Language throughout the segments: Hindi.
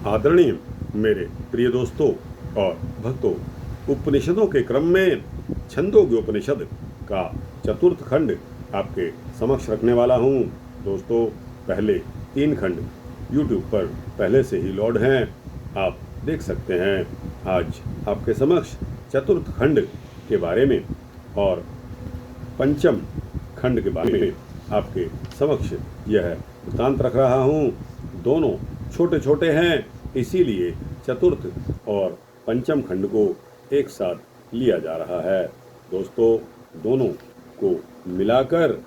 आदरणीय मेरे प्रिय दोस्तों और भक्तों, उपनिषदों के क्रम में छंदोग्य उपनिषद का चतुर्थ खंड आपके समक्ष रखने वाला हूँ। दोस्तों, पहले 3 खंड YouTube पर पहले से ही लोड हैं, आप देख सकते हैं। आज आपके समक्ष चतुर्थ खंड के बारे में और पंचम खंड के बारे में आपके समक्ष यह वृत्तांत रख रहा हूँ। दोनों छोटे छोटे हैं, इसीलिए चतुर्थ और पंचम खंड को एक साथ लिया जा रहा है। दोस्तों, दोनों को मिलाकर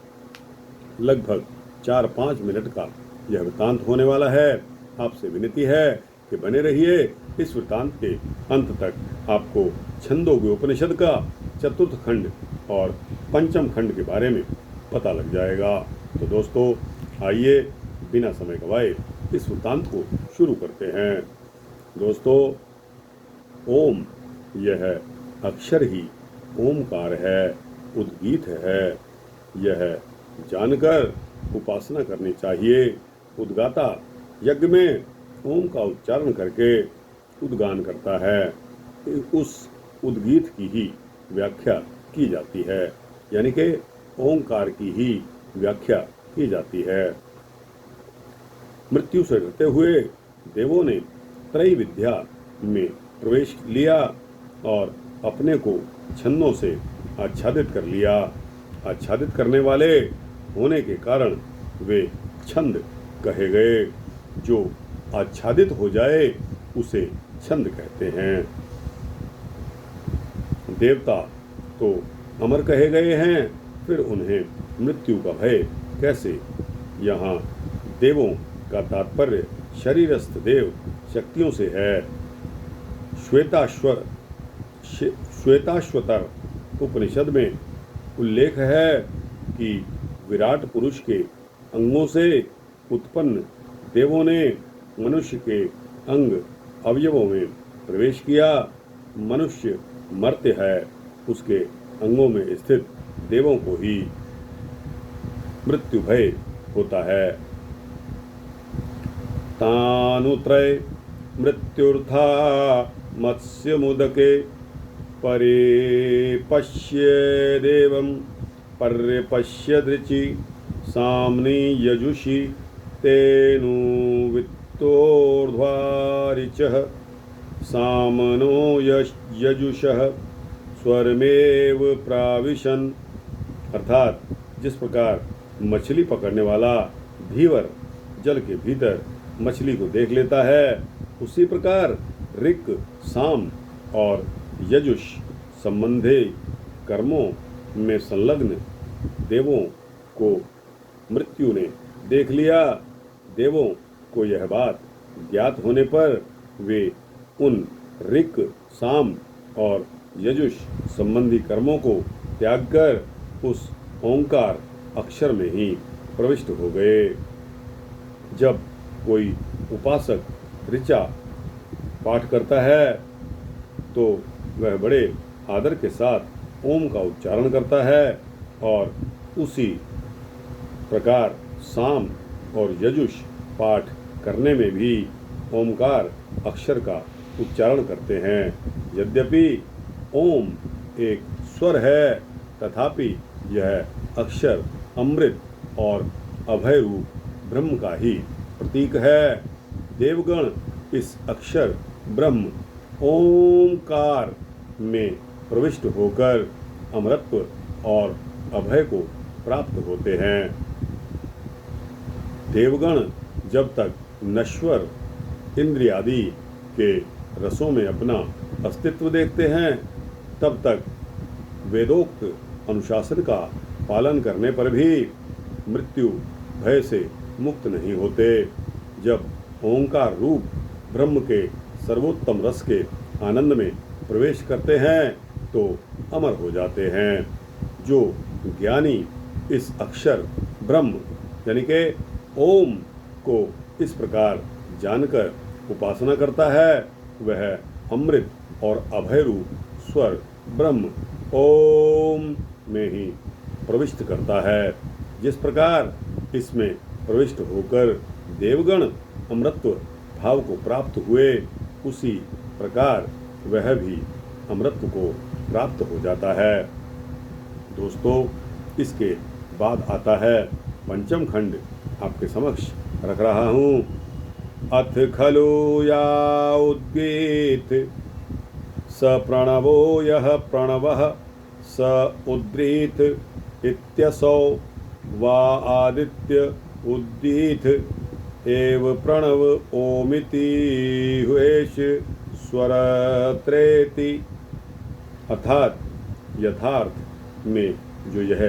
लगभग 4-5 मिनट का यह वृत्तांत होने वाला है। आपसे विनती है कि बने रहिए। इस वृत्तांत के अंत तक आपको छंदोग्य उपनिषद का चतुर्थ खंड और पंचम खंड के बारे में पता लग जाएगा। तो दोस्तों, आइए बिना समय गवाए इस वृत्तांत को शुरू करते हैं। दोस्तों, ओम, यह अक्षर ही ओमकार है, उद्गीत है। यह जानकर उपासना करनी चाहिए। उद्गाता यज्ञ में ओम का उच्चारण करके उद्गान करता है। उस उद्गीत की ही व्याख्या की जाती है, यानी कि ओंकार की ही व्याख्या की जाती है। मृत्यु से डरते हुए देवों ने त्रय विद्या में प्रवेश लिया और अपने को छंदों से आच्छादित कर लिया। आच्छादित करने वाले होने के कारण वे छंद कहे गए। जो आच्छादित हो जाए उसे छंद कहते हैं। देवता तो अमर कहे गए हैं, फिर उन्हें मृत्यु का भय कैसे? यहाँ देवों का तात्पर्य शरीरस्थ देव शक्तियों से है। श्वेताश्वतर उपनिषद में उल्लेख है कि विराट पुरुष के अंगों से उत्पन्न देवों ने मनुष्य के अंग अवयवों में प्रवेश किया। मनुष्य मर्त्य है, उसके अंगों में स्थित देवों को ही मृत्यु भय होता है। तानुत्रय मृत्युर्था मत्स्य मुदके परे पश्य देवं पर्यपश्य दृचि साम्नि यजुषि तेनु वित्तोर्ध्वारिचः सामनो यजुषः स्वरमेव प्राविशन। अर्थात जिस प्रकार मछली पकड़ने वाला धीवर जल के भीतर मछली को देख लेता है, उसी प्रकार ऋक, साम और यजुष संबंधी कर्मों में संलग्न देवों को मृत्यु ने देख लिया। देवों को यह बात ज्ञात होने पर वे उन ऋक, साम और यजुष संबंधी कर्मों को त्याग कर उस ओंकार अक्षर में ही प्रविष्ट हो गए। जब कोई उपासक ऋचा पाठ करता है तो वह बड़े आदर के साथ ओम का उच्चारण करता है और उसी प्रकार साम और यजुष पाठ करने में भी ओमकार अक्षर का उच्चारण करते हैं। यद्यपि ओम एक स्वर है, तथापि यह अक्षर अमृत और अभय रूप ब्रह्म का ही प्रतीक है। देवगण इस अक्षर ब्रह्म ओंकार में प्रविष्ट होकर अमरत्व और अभय को प्राप्त होते हैं। देवगण जब तक नश्वर इंद्रियादि के रसों में अपना अस्तित्व देखते हैं, तब तक वेदोक्त अनुशासन का पालन करने पर भी मृत्यु भय से मुक्त नहीं होते। जब ओंकार रूप ब्रह्म के सर्वोत्तम रस के आनंद में प्रवेश करते हैं तो अमर हो जाते हैं। जो ज्ञानी इस अक्षर ब्रह्म यानी कि ओम को इस प्रकार जानकर उपासना करता है, वह अमृत और अभय रूप स्वर ब्रह्म ओम में ही प्रविष्ट करता है। जिस प्रकार इसमें प्रविष्ट होकर देवगण अमृतत्व भाव को प्राप्त हुए, उसी प्रकार वह भी अमृत को प्राप्त हो जाता है। दोस्तों, इसके बाद आता है पंचम खंड, आपके समक्ष रख रहा हूँ। अथ खलु या उद्गीत स प्रणवो यः प्रणवः स उद्गीत इत्यसौ वा आदित्य उद्गीत एव प्रणव ओमिति हुएश स्वरत्रेति। अर्थात यथार्थ में जो यह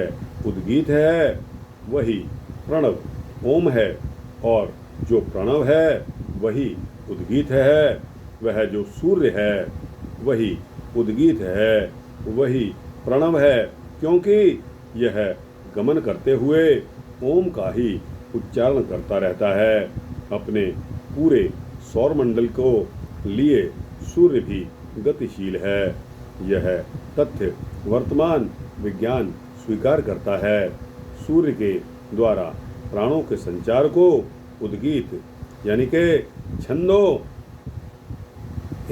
उद्गीत है वही प्रणव ओम है, और जो प्रणव है वही उद्गीत है। वह जो सूर्य है वही उद्गीत है, वही प्रणव है, क्योंकि यह गमन करते हुए ओम का ही उच्चारण करता रहता है। अपने पूरे सौरमंडल को लिए सूर्य भी गतिशील है। यह तथ्य वर्तमान विज्ञान स्वीकार करता है। सूर्य के द्वारा प्राणों के संचार को उद्गीत यानी के छंदो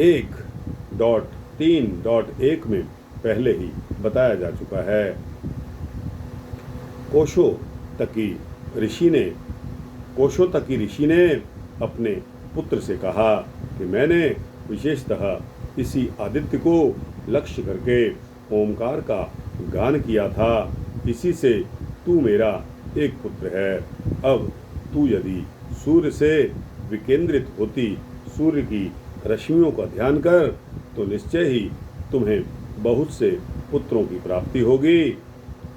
1.3.1 में पहले ही बताया जा चुका है। कोशोतकी ऋषि ने अपने पुत्र से कहा कि मैंने विशेषतः इसी आदित्य को लक्ष्य करके ओमकार का गान किया था, इसी से तू मेरा एक पुत्र है। अब तू यदि सूर्य से विकेंद्रित होती सूर्य की रश्मियों का ध्यान कर, तो निश्चय ही तुम्हें बहुत से पुत्रों की प्राप्ति होगी।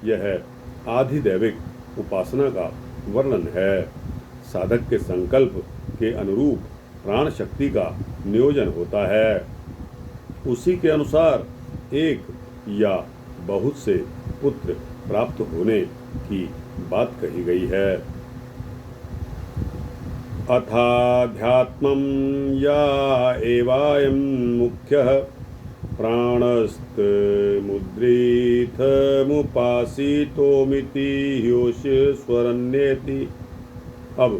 यह आधिदैविक उपासना का वर्णन है। साधक के संकल्प के अनुरूप प्राण शक्ति का नियोजन होता है। उसी के अनुसार एक या बहुत से पुत्र प्राप्त होने की बात कही गई है। अथाध्यात्मं या एवायं मुख्यः प्राणस्तमुद्रितमुपासितोमिति ह्योष स्वरन्येति। अब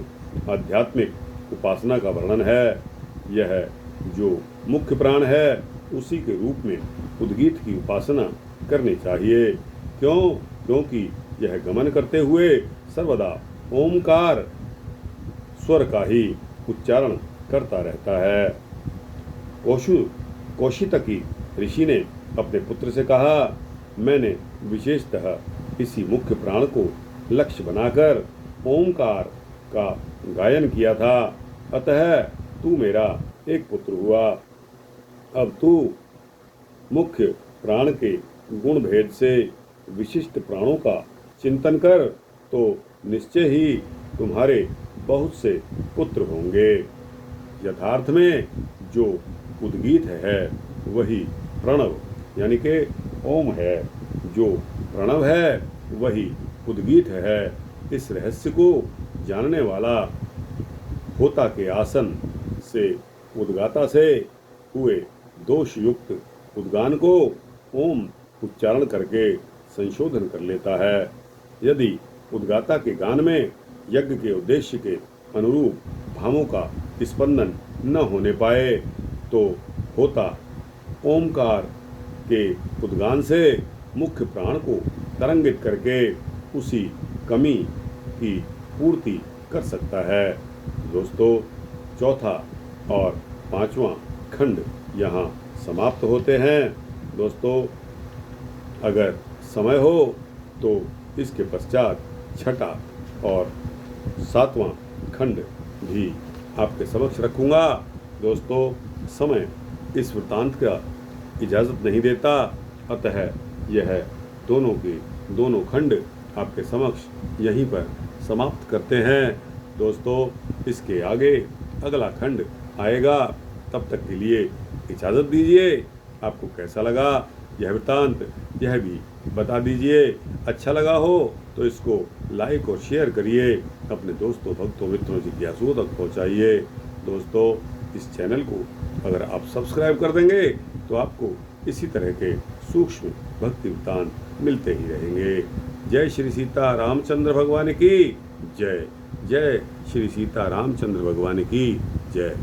आध्यात्मिक उपासना का वर्णन है। यह जो मुख्य प्राण है उसी के रूप में उद्गीत की उपासना करनी चाहिए। क्योंकि यह गमन करते हुए सर्वदा ओमकार स्वर का ही उच्चारण करता रहता है। कोशितकी ऋषि ने अपने पुत्र से कहा, मैंने विशेषतः इसी मुख्य प्राण को लक्ष्य बनाकर ओमकार का गायन किया था, अतः तू मेरा एक पुत्र हुआ। अब तू मुख्य प्राण के गुण भेद से विशिष्ट प्राणों का चिंतन कर, तो निश्चय ही तुम्हारे बहुत से पुत्र होंगे। यथार्थ में जो उद्गीत है वही प्रणव यानी के ओम है, जो प्रणव है वही उद्गीत है। इस रहस्य को जानने वाला होता के आसन से उद्गाता से हुए दोष युक्त उद्गान को ओम उच्चारण करके संशोधन कर लेता है। यदि उद्गाता के गान में यज्ञ के उद्देश्य के अनुरूप भावों का स्पंदन न होने पाए, तो होता ओमकार के उद्गान से मुख्य प्राण को तरंगित करके उसी कमी की पूर्ति कर सकता है। दोस्तों, चौथा और पांचवा खंड यहाँ समाप्त होते हैं। दोस्तों, अगर समय हो तो इसके पश्चात छठा और सातवां खंड भी आपके समक्ष रखूँगा। दोस्तों, समय इस वृत्तांत का इजाज़त नहीं देता, अतः यह दोनों के दोनों खंड आपके समक्ष यहीं पर समाप्त करते हैं। दोस्तों, इसके आगे अगला खंड आएगा, तब तक के लिए इजाज़त दीजिए। आपको कैसा लगा यह वृत्तांत, यह भी बता दीजिए। अच्छा लगा हो तो इसको लाइक और शेयर करिए, अपने दोस्तों, भक्तों, मित्रों, जिज्ञासुओं तक पहुंचाइए। दोस्तों, इस चैनल को अगर आप सब्सक्राइब कर देंगे तो आपको इसी तरह के सूक्ष्म भक्ति वृत्तांत मिलते ही रहेंगे। जय श्री सीता रामचंद्र भगवान की जय। जय श्री सीता रामचंद्र भगवान की जय।